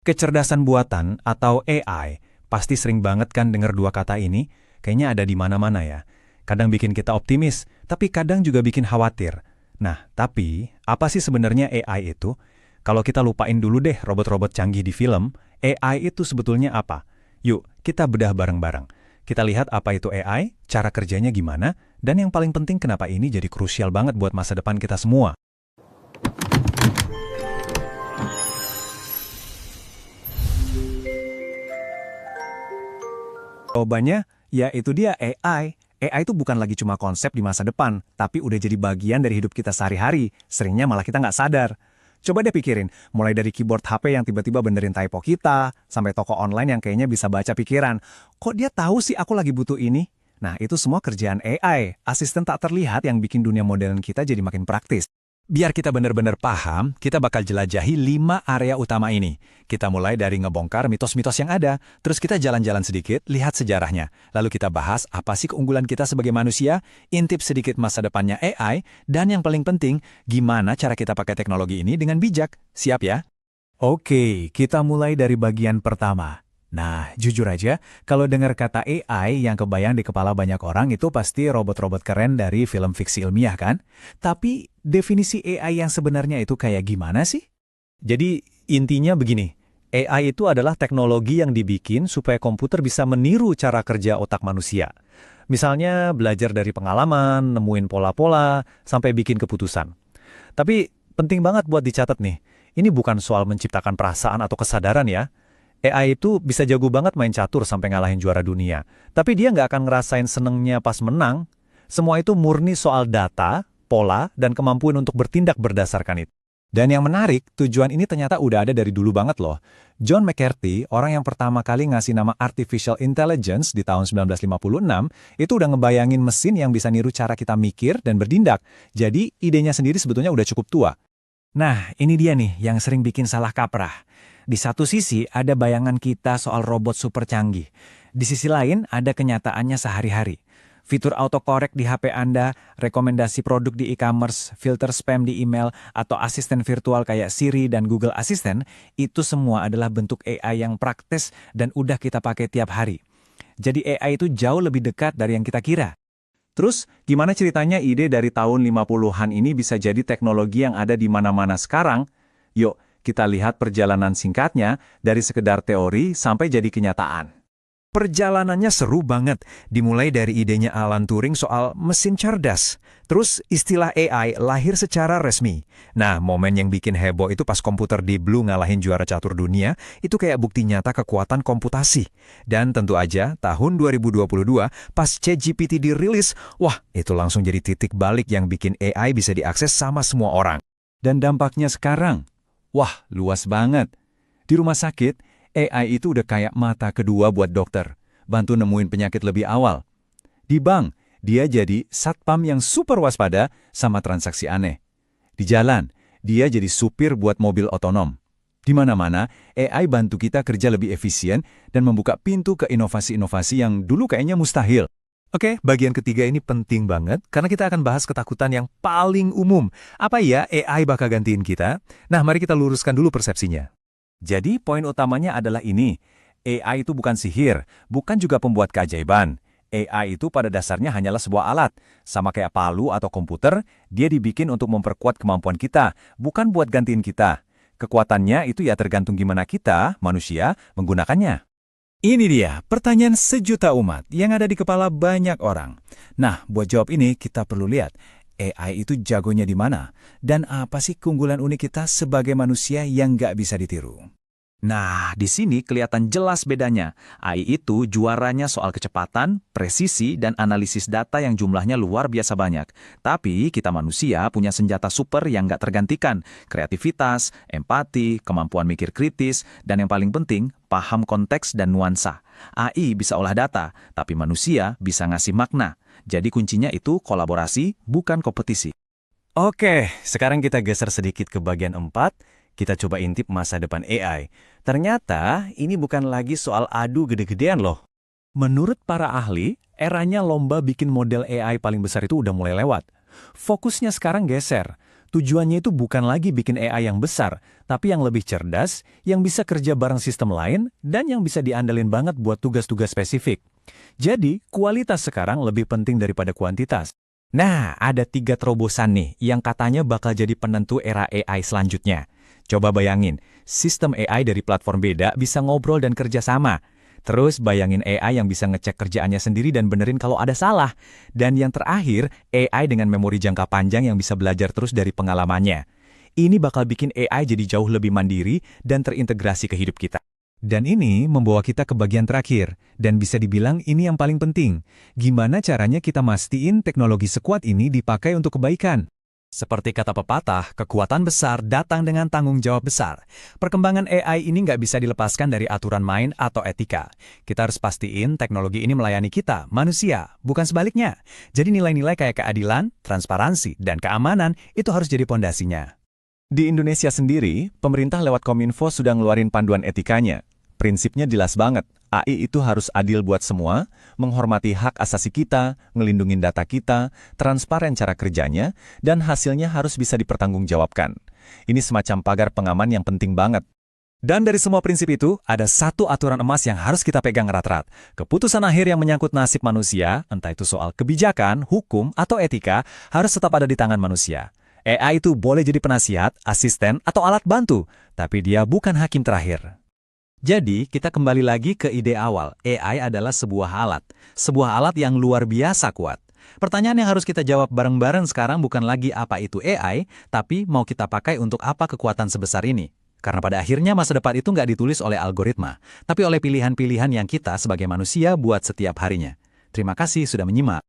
Kecerdasan buatan atau AI, pasti sering banget kan dengar dua kata ini, kayaknya ada di mana-mana ya. Kadang bikin kita optimis, tapi kadang juga bikin khawatir. Nah, tapi apa sih sebenarnya AI itu? Kalau kita lupain dulu deh robot-robot canggih di film, AI itu sebetulnya apa? Yuk, kita bedah bareng-bareng. Kita lihat apa itu AI, cara kerjanya gimana, dan yang paling penting kenapa ini jadi krusial banget buat masa depan kita semua. Jawabannya, ya itu dia AI. AI itu bukan lagi cuma konsep di masa depan, tapi udah jadi bagian dari hidup kita sehari-hari. Seringnya malah kita nggak sadar. Coba deh pikirin, mulai dari keyboard HP yang tiba-tiba benerin typo kita, sampai toko online yang kayaknya bisa baca pikiran. Kok dia tahu sih aku lagi butuh ini? Nah, itu semua kerjaan AI, asisten tak terlihat yang bikin dunia modern kita jadi makin praktis. Biar kita benar-benar paham, kita bakal jelajahi 5 area utama ini. Kita mulai dari ngebongkar mitos-mitos yang ada, terus kita jalan-jalan sedikit, lihat sejarahnya. Lalu kita bahas apa sih keunggulan kita sebagai manusia, intip sedikit masa depannya AI, dan yang paling penting, gimana cara kita pakai teknologi ini dengan bijak. Siap ya? Oke, kita mulai dari bagian pertama. Nah, jujur aja, kalau dengar kata AI yang kebayang di kepala banyak orang itu pasti robot-robot keren dari film fiksi ilmiah kan? Tapi definisi AI yang sebenarnya itu kayak gimana sih? Jadi intinya begini, AI itu adalah teknologi yang dibikin supaya komputer bisa meniru cara kerja otak manusia. Misalnya belajar dari pengalaman, nemuin pola-pola, sampai bikin keputusan. Tapi penting banget buat dicatat nih, ini bukan soal menciptakan perasaan atau kesadaran ya. AI itu bisa jago banget main catur sampai ngalahin juara dunia. Tapi dia nggak akan ngerasain senengnya pas menang. Semua itu murni soal data, pola, dan kemampuan untuk bertindak berdasarkan itu. Dan yang menarik, tujuan ini ternyata udah ada dari dulu banget loh. John McCarthy, orang yang pertama kali ngasih nama Artificial Intelligence di tahun 1956, itu udah ngebayangin mesin yang bisa niru cara kita mikir dan bertindak. Jadi idenya sendiri sebetulnya udah cukup tua. Nah, ini dia nih yang sering bikin salah kaprah. Di satu sisi ada bayangan kita soal robot super canggih. Di sisi lain ada kenyataannya sehari-hari. Fitur autocorrect di HP Anda, rekomendasi produk di e-commerce, filter spam di email, atau asisten virtual kayak Siri dan Google Assistant, itu semua adalah bentuk AI yang praktis dan udah kita pakai tiap hari. Jadi AI itu jauh lebih dekat dari yang kita kira. Terus, gimana ceritanya ide dari tahun 50-an ini bisa jadi teknologi yang ada di mana-mana sekarang? Yuk, kita lihat perjalanan singkatnya dari sekedar teori sampai jadi kenyataan. Perjalanannya seru banget, dimulai dari idenya Alan Turing soal mesin cerdas. Terus istilah AI lahir secara resmi. Nah, momen yang bikin heboh itu pas komputer Deep Blue ngalahin juara catur dunia, itu kayak bukti nyata kekuatan komputasi. Dan tentu aja, tahun 2022, pas ChatGPT dirilis, wah, itu langsung jadi titik balik yang bikin AI bisa diakses sama semua orang. Dan dampaknya sekarang, wah, luas banget. Di rumah sakit, AI itu udah kayak mata kedua buat dokter, bantu nemuin penyakit lebih awal. Di bank, dia jadi satpam yang super waspada sama transaksi aneh. Di jalan, dia jadi supir buat mobil otonom. Di mana-mana, AI bantu kita kerja lebih efisien dan membuka pintu ke inovasi-inovasi yang dulu kayaknya mustahil. Oke, bagian ketiga ini penting banget karena kita akan bahas ketakutan yang paling umum. Apa ya AI bakal gantiin kita? Nah, mari kita luruskan dulu persepsinya. Jadi poin utamanya adalah ini, AI itu bukan sihir, bukan juga pembuat keajaiban. AI itu pada dasarnya hanyalah sebuah alat, sama kayak palu atau komputer, dia dibikin untuk memperkuat kemampuan kita, bukan buat gantiin kita. Kekuatannya itu ya tergantung gimana kita, manusia, menggunakannya. Ini dia, pertanyaan sejuta umat yang ada di kepala banyak orang. Nah, buat jawab ini kita perlu lihat, AI itu jagonya di mana? Dan apa sih keunggulan unik kita sebagai manusia yang nggak bisa ditiru? Nah, di sini kelihatan jelas bedanya. AI itu juaranya soal kecepatan, presisi, dan analisis data yang jumlahnya luar biasa banyak. Tapi kita manusia punya senjata super yang nggak tergantikan. Kreativitas, empati, kemampuan mikir kritis, dan yang paling penting, paham konteks dan nuansa. AI bisa olah data, tapi manusia bisa ngasih makna. Jadi kuncinya itu kolaborasi, bukan kompetisi. Oke, sekarang kita geser sedikit ke bagian 4. Kita coba intip masa depan AI. Ternyata ini bukan lagi soal adu gede-gedean loh. Menurut para ahli, eranya lomba bikin model AI paling besar itu udah mulai lewat. Fokusnya sekarang geser. Tujuannya itu bukan lagi bikin AI yang besar, tapi yang lebih cerdas, yang bisa kerja bareng sistem lain, dan yang bisa diandalin banget buat tugas-tugas spesifik. Jadi, kualitas sekarang lebih penting daripada kuantitas. Nah, ada 3 terobosan nih yang katanya bakal jadi penentu era AI selanjutnya. Coba bayangin, sistem AI dari platform beda bisa ngobrol dan kerja sama. Terus bayangin AI yang bisa ngecek kerjaannya sendiri dan benerin kalau ada salah. Dan yang terakhir, AI dengan memori jangka panjang yang bisa belajar terus dari pengalamannya. Ini bakal bikin AI jadi jauh lebih mandiri dan terintegrasi ke hidup kita. Dan ini membawa kita ke bagian terakhir, dan bisa dibilang ini yang paling penting. Gimana caranya kita mastiin teknologi sekuat ini dipakai untuk kebaikan? Seperti kata pepatah, kekuatan besar datang dengan tanggung jawab besar. Perkembangan AI ini nggak bisa dilepaskan dari aturan main atau etika. Kita harus pastiin teknologi ini melayani kita, manusia, bukan sebaliknya. Jadi nilai-nilai kayak keadilan, transparansi, dan keamanan itu harus jadi pondasinya. Di Indonesia sendiri, pemerintah lewat Kominfo sudah ngeluarin panduan etikanya. Prinsipnya jelas banget, AI itu harus adil buat semua, menghormati hak asasi kita, ngelindungin data kita, transparan cara kerjanya, dan hasilnya harus bisa dipertanggungjawabkan. Ini semacam pagar pengaman yang penting banget. Dan dari semua prinsip itu, ada satu aturan emas yang harus kita pegang erat-erat. Keputusan akhir yang menyangkut nasib manusia, entah itu soal kebijakan, hukum, atau etika, harus tetap ada di tangan manusia. AI itu boleh jadi penasihat, asisten, atau alat bantu, tapi dia bukan hakim terakhir. Jadi, kita kembali lagi ke ide awal. AI adalah sebuah alat. Sebuah alat yang luar biasa kuat. Pertanyaan yang harus kita jawab bareng-bareng sekarang bukan lagi apa itu AI, tapi mau kita pakai untuk apa kekuatan sebesar ini. Karena pada akhirnya masa depan itu nggak ditulis oleh algoritma, tapi oleh pilihan-pilihan yang kita sebagai manusia buat setiap harinya. Terima kasih sudah menyimak.